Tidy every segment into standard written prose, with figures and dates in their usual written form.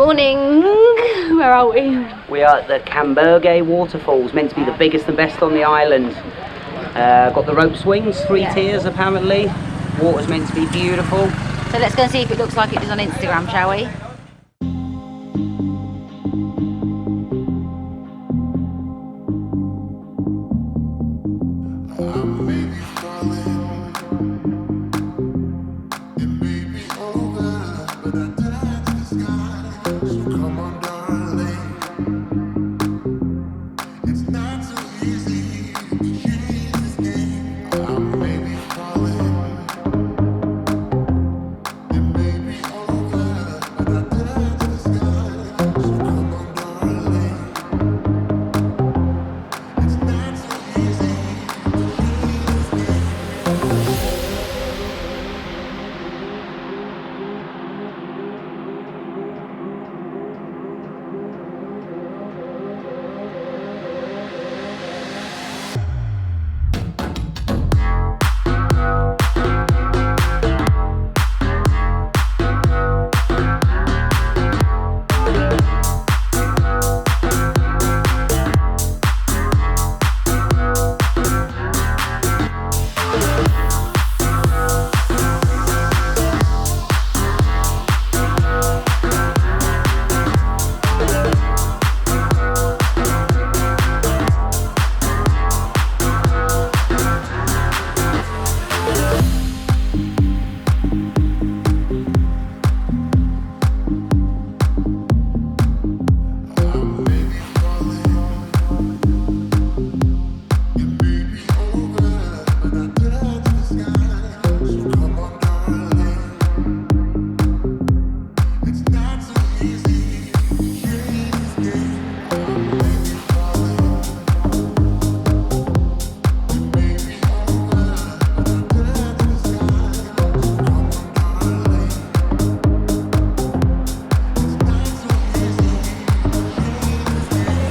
morning. Where are we? We are at the Camberge waterfalls, meant to be the biggest and best on the island. Got the rope swings, 3 tiers apparently. Water's meant to be beautiful. So let's go and see if it looks like it does on Instagram, shall we?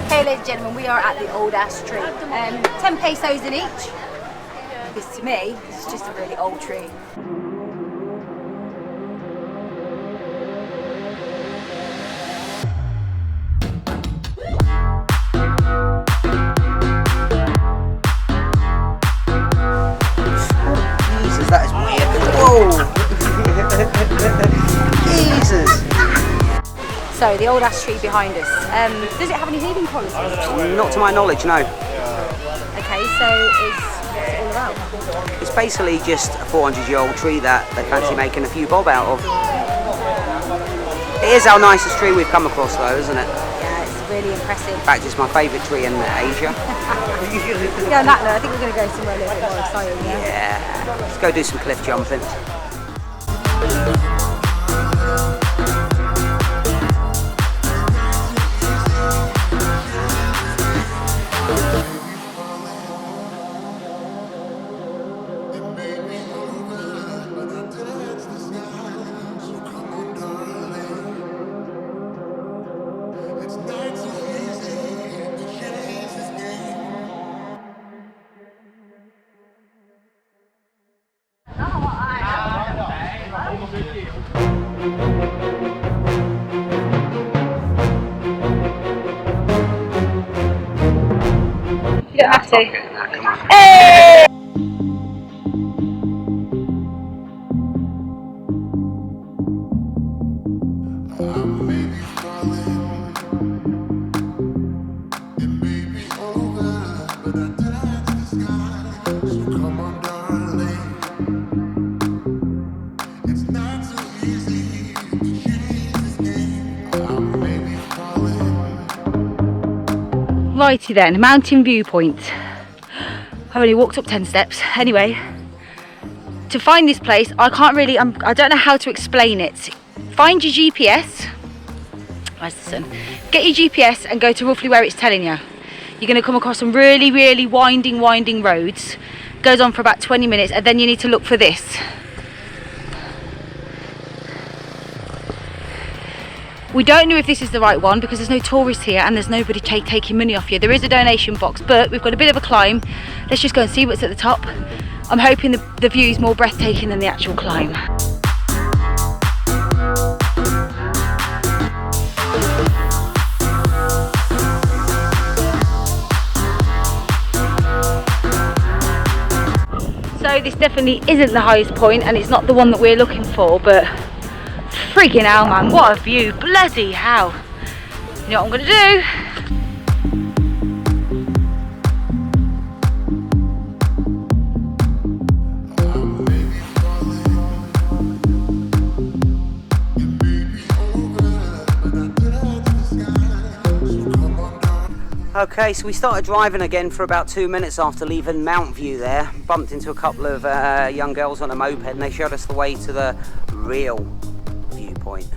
Ladies and gentlemen, we are at the old ash tree. 10 pesos in each. Because to me, this is just a really old tree. Jesus, that is weird. Whoa! Jesus! So, the old ash tree behind us. Does it have any healing policies? Not to my knowledge, no. Okay, so what's it all about? It's basically just a 400-year-old tree that they fancy making a few bob out of. It is our nicest tree we've come across though, isn't it? Yeah, it's really impressive. In fact, it's my favourite tree in Asia. Yeah, on that note, I think we're going to go somewhere a little bit more exciting, yeah? Yeah, let's go do some cliff jumping. You don't have to. Hey! Righty then, mountain viewpoint. I've only walked up 10 steps. Anyway, to find this place, I don't know how to explain it. Find your GPS. Where's the sun? Get your GPS and go to roughly where it's telling you. You're going to come across some really, really winding roads. Goes on for about 20 minutes, and then you need to look for this. We don't know if this is the right one because there's no tourists here and there's nobody taking money off you. There is a donation box, but we've got a bit of a climb. Let's just go and see what's at the top. I'm hoping the view is more breathtaking than the actual climb. know this definitely isn't the highest point and it's not the one that we're looking for, but freaking hell, man, what a view. Bloody hell. You know what I'm gonna do? Okay, so we started driving again for about 2 minutes after leaving Mount View there. Bumped into a couple of young girls on a moped and they showed us the way to the real viewpoint.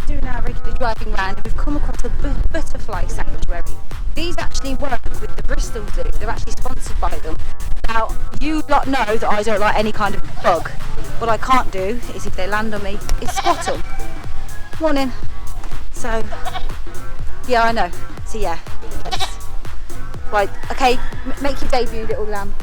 Doing our regular driving round and we've come across a butterfly sanctuary. These actually work with the Bristol Zoo. They're actually sponsored by them. Now, you lot know that I don't like any kind of bug. What I can't do is, if they land on me, is squat them. Morning. So, yeah, I know. So yeah, right, okay, make your debut, little lamb.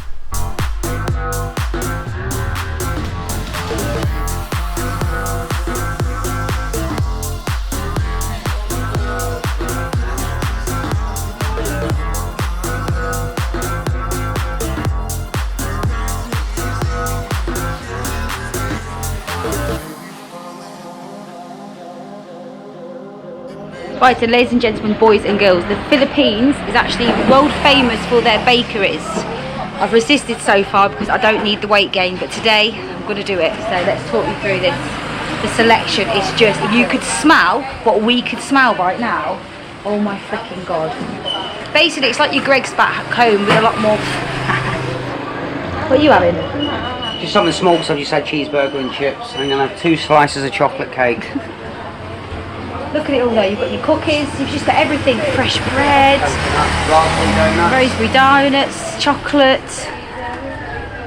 Right, so ladies and gentlemen, boys and girls, the Philippines is actually world famous for their bakeries. I've resisted so far because I don't need the weight gain, but today I'm going to do it. So let's talk you through this. The selection is just, if you could smell what we could smell right now, oh my freaking god. Basically, it's like your Greg's back home with a lot more. What are you having? Just something small because I just had cheeseburger and chips. I'm going to have 2 slices of chocolate cake. Look at it all though, you've got your cookies, you've just got everything, fresh bread, raspberry donuts, chocolate.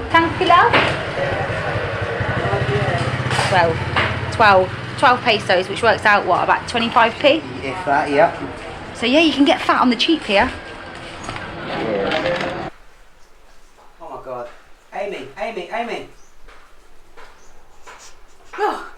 Thank you, love. 12 pesos, which works out what, about 25p? If that, yeah. So yeah, you can get fat on the cheap here. Yeah. Oh my god. Amy. Oh.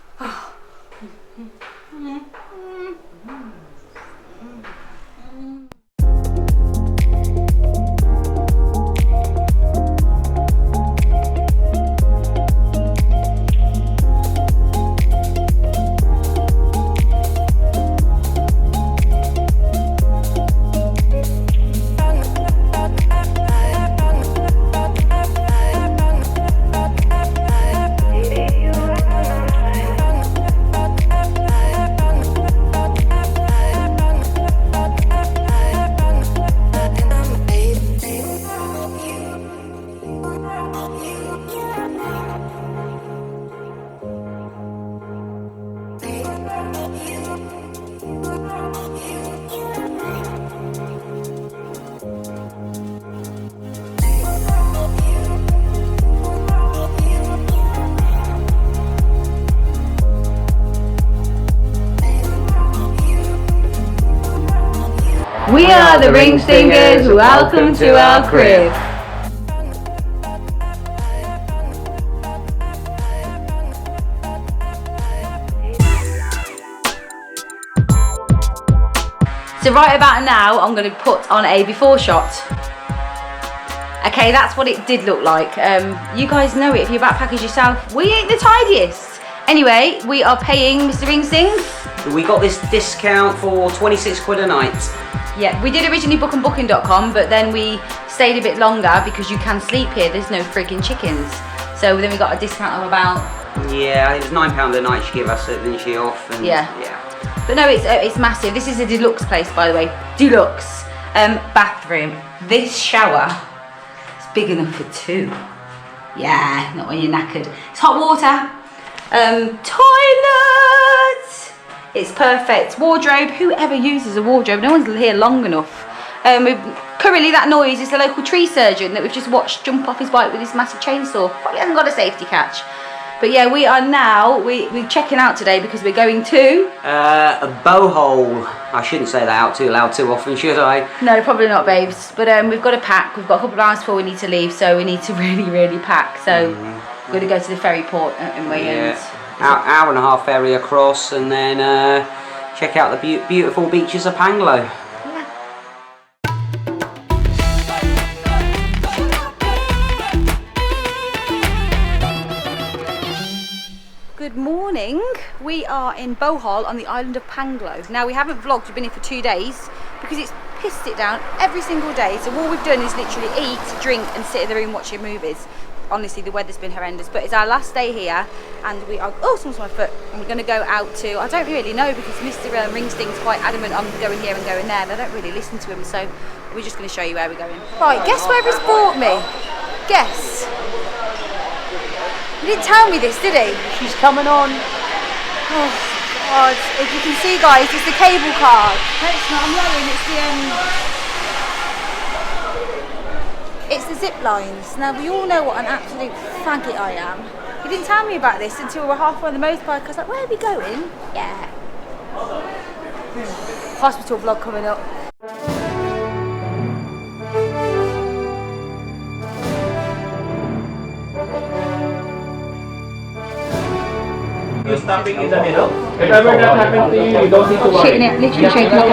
We are the RingStingers, welcome to our crib. So right about now, I'm going to put on a before shot. Okay, that's what it did look like. You guys know it if you backpackers yourself. We ain't the tidiest. Anyway, we are paying Mr. RingStings. We got this discount for 26 quid a night. Yeah, we did originally book on booking.com, but then we stayed a bit longer because you can sleep here. There's no freaking chickens. So then we got a discount of about... Yeah, it was £9 a night she gave us it, didn't she, off? And yeah. But no, it's massive. This is a deluxe place, by the way. Deluxe. Bathroom. This shower is big enough for 2. Yeah, not when you're knackered. It's hot water. Toilet. It's perfect. Wardrobe. Whoever uses a wardrobe? No one's here long enough. Currently, that noise is the local tree surgeon that we've just watched jump off his bike with his massive chainsaw. Probably hasn't got a safety catch. But yeah, we are now, we're checking out today because we're going to... Bohol. I shouldn't say that out too loud too often, should I? No, probably not, babes. But we've got to pack. We've got a couple of hours before we need to leave, so we need to really pack. So we're going to go to the ferry port in Wales. Hour and a half ferry across, and then check out the beautiful beaches of Panglo. Good morning. We are in Bohol on the island of Panglo. Now we haven't vlogged, we've been here for 2 days because it's pissed it down every single day. So all we've done is literally eat, drink and sit in the room watching movies. Honestly, the weather's been horrendous, but it's our last day here and we are, oh, someone's on my foot. And we're going to go out to, I don't really know because Mr. RingStingers quite adamant on going here and going there and I don't really listen to him, so we're just going to show you where we're going. Right, guess where he's brought me? Guess. He didn't tell me this, did he? She's coming on. Oh God! If you can see, guys, it's the cable car. No, it's not. I'm lying. It's the zip lines. Now we all know what an absolute faggot I am. He didn't tell me about this until we were halfway on the motorbike. I was like, "Where are we going?" Yeah. Hospital vlog coming up. You're stopping in the middle. If ever that happens to you, you don't need to worry. Shaking it, literally shaking it.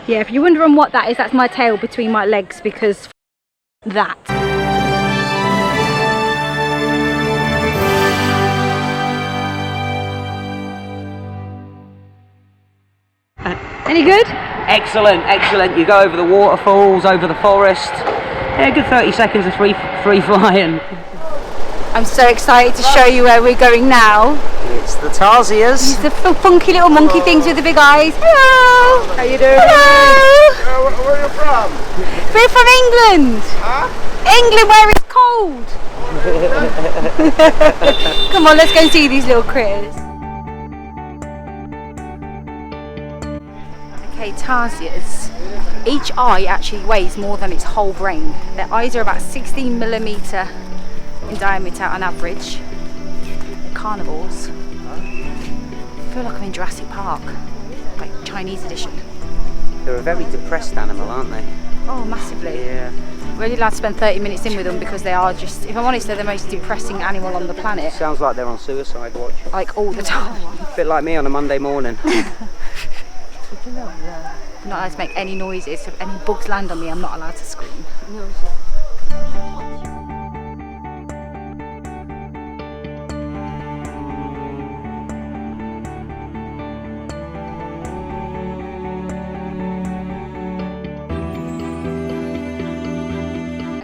Yeah, if you're wondering what that is, that's my tail between my legs because that. Any good? Excellent, excellent. You go over the waterfalls, over the forest. Yeah, good 30 seconds of free flying. I'm so excited to show you where we're going now. It's the Tarsiers. It's the funky little monkey things with the big eyes. Hello! How you doing? Hello! Where are you from? We're from England. Huh? England, where it's cold. Come on, let's go and see these little critters. Okay, Tarsiers. Each eye actually weighs more than its whole brain. Their eyes are about 16mm in diameter on average. They're carnivores. I feel like I'm in Jurassic Park, like Chinese edition. They're a very depressed animal, aren't they? Oh, massively. Yeah. Really glad to spend 30 minutes in with them because they are just, if I'm honest, they're the most depressing animal on the planet. Sounds like they're on suicide watch. Like all the time. A bit like me on a Monday morning. I'm not allowed to make any noises, so if any bugs land on me, I'm not allowed to scream.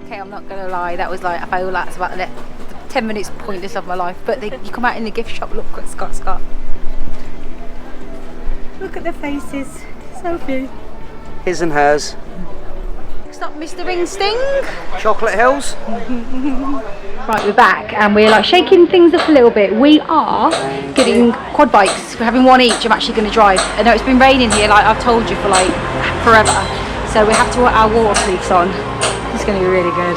Okay, I'm not gonna lie, that was like, I feel like it's about the 10 minutes pointless of my life, but you come out in the gift shop, look at Scott. Look at the faces, so cute. His and hers. Next up, Mr. RingSting. Chocolate Hills. Right, we're back and we're like shaking things up a little bit. We are getting quad bikes. We're having one each. I'm actually going to drive. I know it's been raining here, like I've told you, for like forever. So we have to put our waterproofs on. It's going to be really good.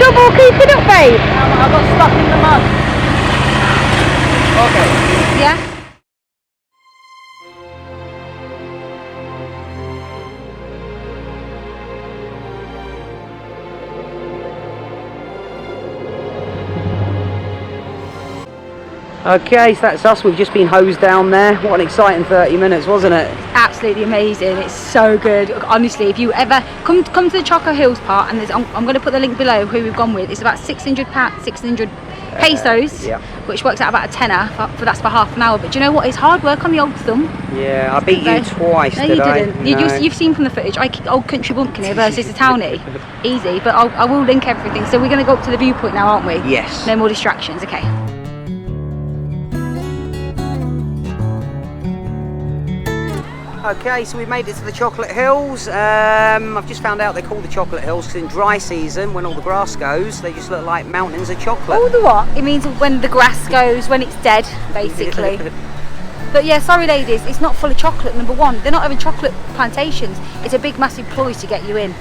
trouble keeping up, babe? I got stuck in the mud. Okay. Yeah? Okay, so that's us. We've just been hosed down there. What an exciting 30 minutes, wasn't it? Absolutely amazing. It's so good. Honestly, if you ever come to the Choco Hills part, and I'm going to put the link below who we've gone with. It's about 600 pesos, yeah. which works out about a tenner. For that's for half an hour. But do you know what? It's hard work on the old thumb. Yeah, I beat you twice. No, did you I? didn't. No. You've seen from the footage. Old country bumpkin here versus the townie. Easy, but I will link everything. So we're going to go up to the viewpoint now, aren't we? Yes. No more distractions. Okay. Okay, so we've made it to the Chocolate Hills. I've just found out they're called the Chocolate Hills because in dry season, when all the grass goes, they just look like mountains of chocolate. Oh, the what? It means when the grass goes, when it's dead, basically. But yeah, sorry ladies, it's not full of chocolate, number one. They're not having chocolate plantations. It's a big, massive ploy to get you in.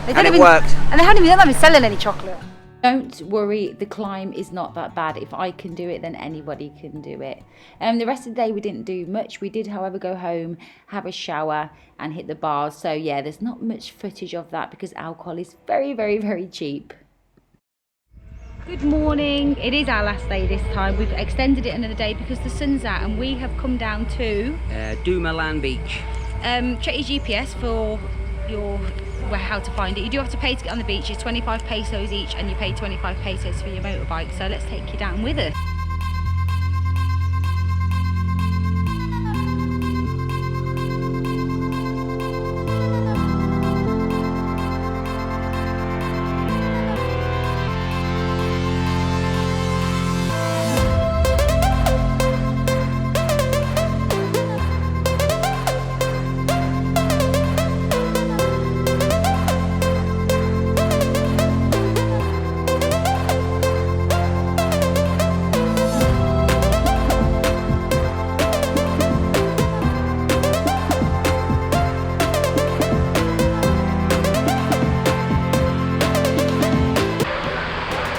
And it worked. And they're not even selling any chocolate. Don't worry, the climb is not that bad. If I can do it, then anybody can do it. The rest of the day we didn't do much. We did, however, go home, have a shower and hit the bars. So yeah, there's not much footage of that because alcohol is very, very, very cheap. Good morning. It is our last day this time. We've extended it another day because the sun's out and we have come down to Dumoulin Beach. check your GPS for your how to find it. You do have to pay to get on the beach. It's 25 pesos each and you pay 25 pesos for your motorbike. So let's take you down with us.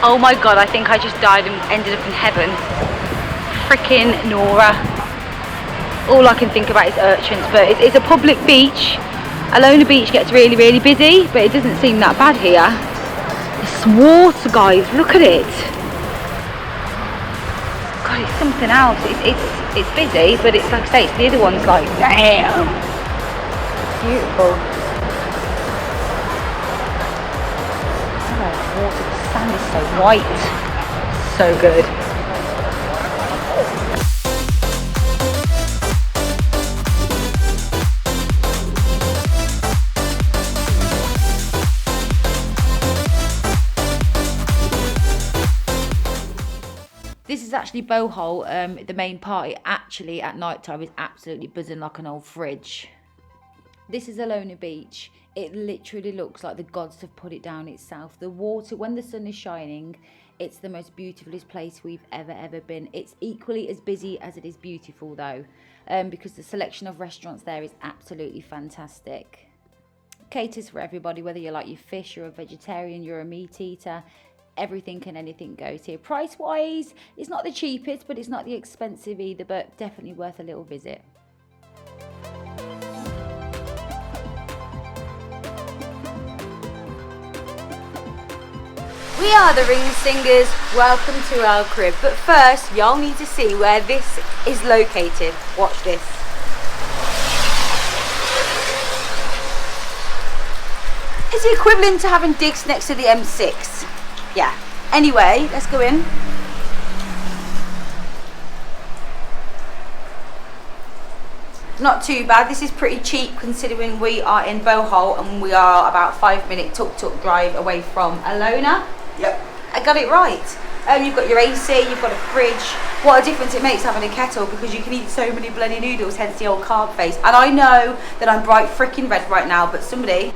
Oh my god, I think I just died and ended up in heaven. Freaking Nora. All I can think about is urchins, but it's a public beach. Alona Beach gets really, really busy, but it doesn't seem that bad here. It's water, guys, look at it. God, it's something else. It's busy, but it's like I say, it's the other one's like, damn. Beautiful. Water, the sand is so white, so good. This is actually Bohol, the main party. Actually, at night time is absolutely buzzing like an old fridge. This is Alona Beach. It literally looks like the gods have put it down itself. The water, when the sun is shining, it's the most beautifulest place we've ever been. It's equally as busy as it is beautiful though, because the selection of restaurants there is absolutely fantastic. Caters for everybody, whether you like your fish, you're a vegetarian, you're a meat eater, everything and anything goes here. Price wise, it's not the cheapest, but it's not the expensive either, but definitely worth a little visit. We are the RingStingers. Welcome to our crib. But first, y'all need to see where this is located. Watch this. It's the equivalent to having digs next to the M6. Yeah. Anyway, let's go in. Not too bad. This is pretty cheap considering we are in Bohol and we are about 5-minute tuk-tuk drive away from Alona. Yep. I got it right. You've got your AC, you've got a fridge. What a difference it makes having a kettle because you can eat so many bloody noodles, hence the old carb face. And I know that I'm bright freaking red right now, but somebody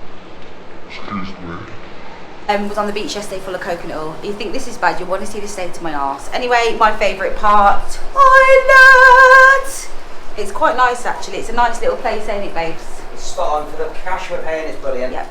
was on the beach yesterday full of coconut oil. You think this is bad, you want to see the state of my arse. Anyway, my favourite part, toilet! It's quite nice actually, it's a nice little place, ain't it babes? It's spot on for the cash we're paying, it's brilliant. Yeah,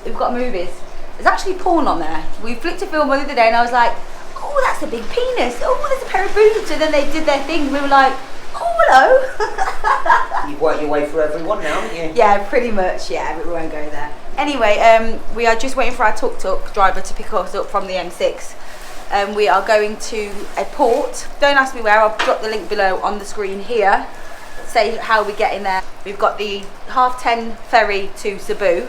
we've got movies. There's actually porn on there. We flicked a film the other day and I was like, oh, that's a big penis. Oh, there's a pair of boobs. And then they did their thing. We were like, oh, hello. You've worked your way through everyone now, haven't you? Yeah, pretty much. Yeah, but we won't go there. Anyway, we are just waiting for our tuk-tuk driver to pick us up from the M6. We are going to a port. Don't ask me where. I'll drop the link below on the screen here. Say how we get in there. We've got the 10:30 ferry to Cebu.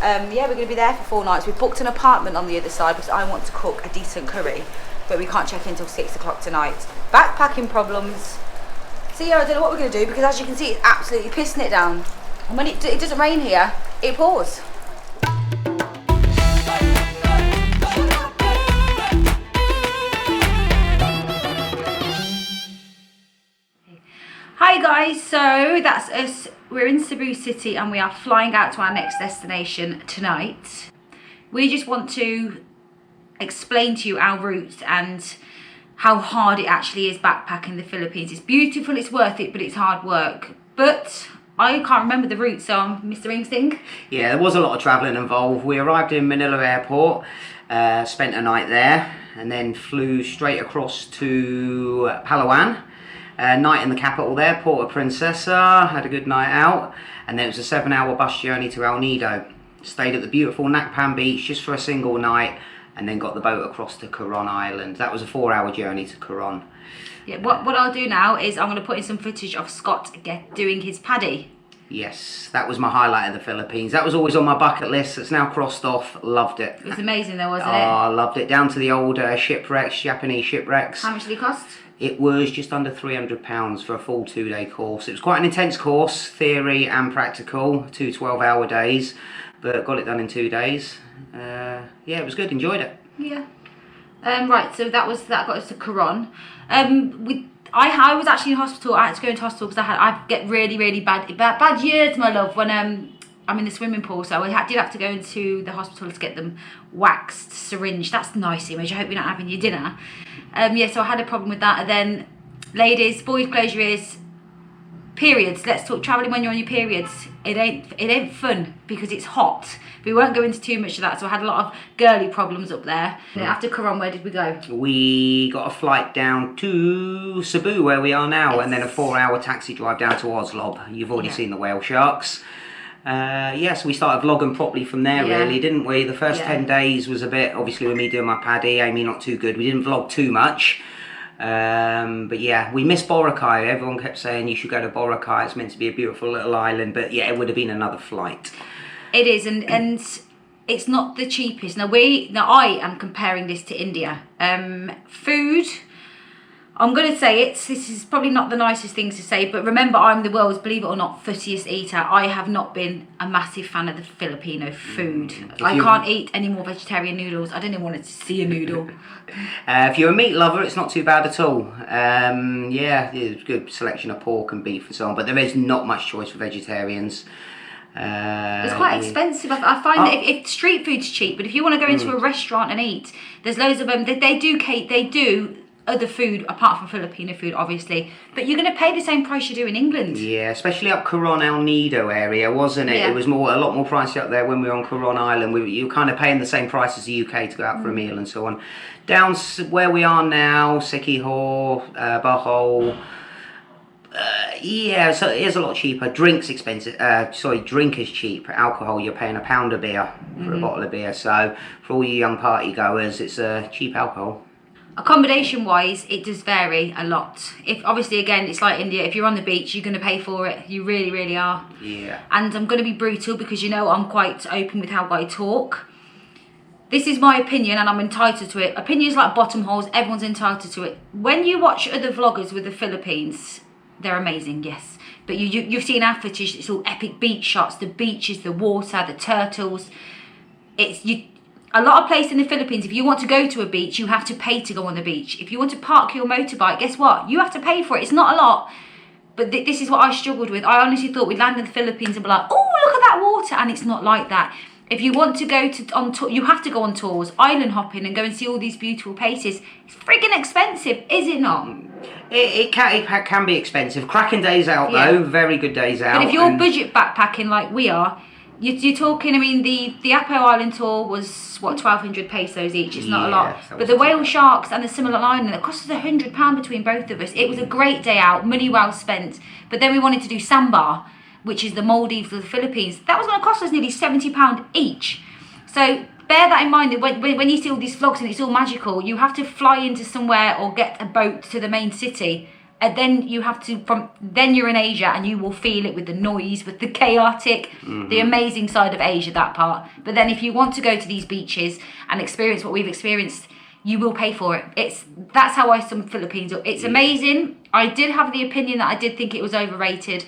Yeah, we're going to be there for 4 nights. We've booked an apartment on the other side because I want to cook a decent curry, but we can't check in until 6 o'clock tonight. Backpacking problems. So yeah, I don't know what we're going to do because as you can see, it's absolutely pissing it down. And when it doesn't rain here, it pours. Hi guys, so that's us. We're in Cebu City and we are flying out to our next destination tonight. We just want to explain to you our route and how hard it actually is backpacking the Philippines. It's beautiful, it's worth it, but it's hard work. But I can't remember the route, so I'm Mr. RingSting. Yeah, there was a lot of travelling involved. We arrived in Manila Airport, spent a night there, and then flew straight across to Palawan. Night in the capital there, Puerto Princesa, had a good night out, and then it was a 7-hour bus journey to El Nido. Stayed at the beautiful Nakpan beach just for a single night, and then got the boat across to Coron Island. That was a 4-hour journey to Coron. Yeah, what I'll do now is I'm going to put in some footage of Scott doing his paddy. Yes, that was my highlight of the Philippines. That was always on my bucket list. It's now crossed off. Loved it. It was amazing though, wasn't it? Oh, I loved it. Down to the old shipwrecks, Japanese shipwrecks. How much did it cost? It was just under £300 for a full 2-day course. It was quite an intense course, theory and practical, 2 12-hour days, but got it done in 2 days. Yeah, it was good, enjoyed it. Yeah. Right, so that got us to Coron. I was actually in hospital. I had to go into hospital because I get really bad years, my love, when I'm in the swimming pool. So I did have to go into the hospital to get them waxed, syringe. That's a nice image. I hope you're not having your dinner. Yeah, so I had a problem with that. And then, ladies, boys, close your ears. Periods. Let's talk travelling when you're on your periods. It ain't fun because it's hot. We won't go into too much of that. So I had a lot of girly problems up there. After Coron, where did we go? We got a flight down to Cebu, where we are now, and then a 4-hour taxi drive down to Oslob. You've already seen the whale sharks. Yes, we started vlogging properly from there, really, didn't we? The first 10 days was a bit, obviously with me doing my paddy, Amy not too good. We didn't vlog too much. But yeah, we missed Boracay. Everyone kept saying you should go to Boracay. It's meant to be a beautiful little island, but yeah, it would have been another flight. It is, and it's not the cheapest. Now I am comparing this to India. Food, I'm going to say this is probably not the nicest thing to say, but remember, I'm the world's, believe it or not, fussiest eater. I have not been a massive fan of the Filipino food. I can't eat any more vegetarian noodles. I don't even want to see a noodle. If you're a meat lover, it's not too bad at all. Yeah, there's a good selection of pork and beef and so on, but there is not much choice for vegetarians. It's quite expensive. I find that if street food's cheap, but if you want to go into a restaurant and eat, there's loads of them. They do other food apart from Filipino food, obviously, but you're going to pay the same price you do in England. Yeah, especially up Coron El Nido area, wasn't it? Yeah. It was a lot more pricey up there when we were on Coron Island. You were kind of paying the same price as the UK to go out for a meal and so on. Down where we are now, Siquijor, Bohol. Yeah, so it is a lot cheaper. Drink's expensive. Drink is cheap. Alcohol, you're paying £1 a beer for a bottle of beer. So for all you young party goers, it's cheap alcohol. Accommodation wise, it does vary a lot. If obviously, again, it's like India. If you're on the beach, you're going to pay for it. You really are. Yeah. And I'm going to be brutal because I'm quite open with how I talk. This is my opinion and I'm entitled to it. Opinions like bottom holes, everyone's entitled to it. When you watch other vloggers with the Philippines, they're amazing, yes. But you've seen our footage, it's all epic beach shots, the beaches, the water, the turtles. A lot of places in the Philippines, if you want to go to a beach, you have to pay to go on the beach. If you want to park your motorbike, guess what? You have to pay for it. It's not a lot. But this is what I struggled with. I honestly thought we'd land in the Philippines and be like, oh, look at that water. And it's not like that. If you want to go on tour, you have to go on tours, island hopping and go and see all these beautiful places. It's friggin' expensive, is it not? It can be expensive. Cracking days out though, very good days out. But if you're budget backpacking like we are, You're talking, I mean, the Apo Island tour was, what, 1,200 pesos each. It's not a lot. that But was the a Whale lot. Sharks and the Similar Island, it cost us £100 between both of us. It was a great day out, money well spent. But then we wanted to do Samba, which is the Maldives of the Philippines. That was going to cost us nearly £70 each. So bear that in mind, that when you see all these vlogs and it's all magical, you have to fly into somewhere or get a boat to the main city. And then you have to, then you're in Asia and you will feel it with the noise, with the chaotic, the amazing side of Asia, that part. But then if you want to go to these beaches and experience what we've experienced, you will pay for it. That's how I sum Philippines up. It's amazing. I did have the opinion that I did think it was overrated.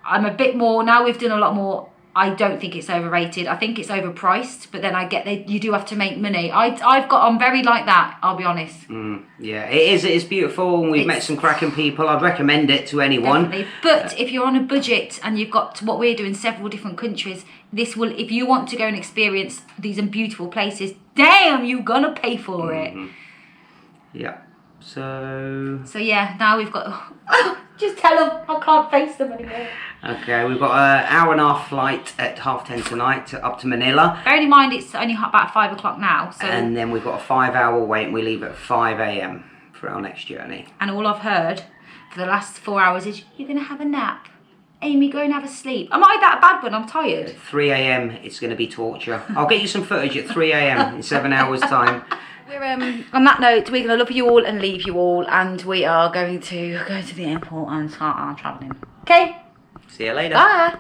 I'm a bit more, now we've done a lot more, I don't think it's overrated. I think it's overpriced, but then I get that you do have to make money. I'm very like that, I'll be honest. Yeah, it's beautiful, and we've met some cracking people. I'd recommend it to anyone. Definitely. But if you're on a budget and you've got what we're doing, several different countries, this will, if you want to go and experience these beautiful places, damn, you're gonna pay for it. Yeah. So yeah, now we've got. Just tell them I can't face them anymore. okay, we've got an hour and a half flight at 10:30 tonight up to Manila. Bearing in mind it's only about 5 o'clock now, so. And then we've got a 5-hour wait, and we leave at 5 a.m. for our next journey. And all I've heard for the last 4 hours is you're gonna have a nap. Amy, go and have a sleep. Am I that bad when I'm tired? At 3 a.m. it's going to be torture. I'll get you some footage at 3 a.m. in 7 hours time. We're on that note, we're gonna love you all and leave you all, and we are going to go to the airport and start our travelling. Okay? See you later. Bye.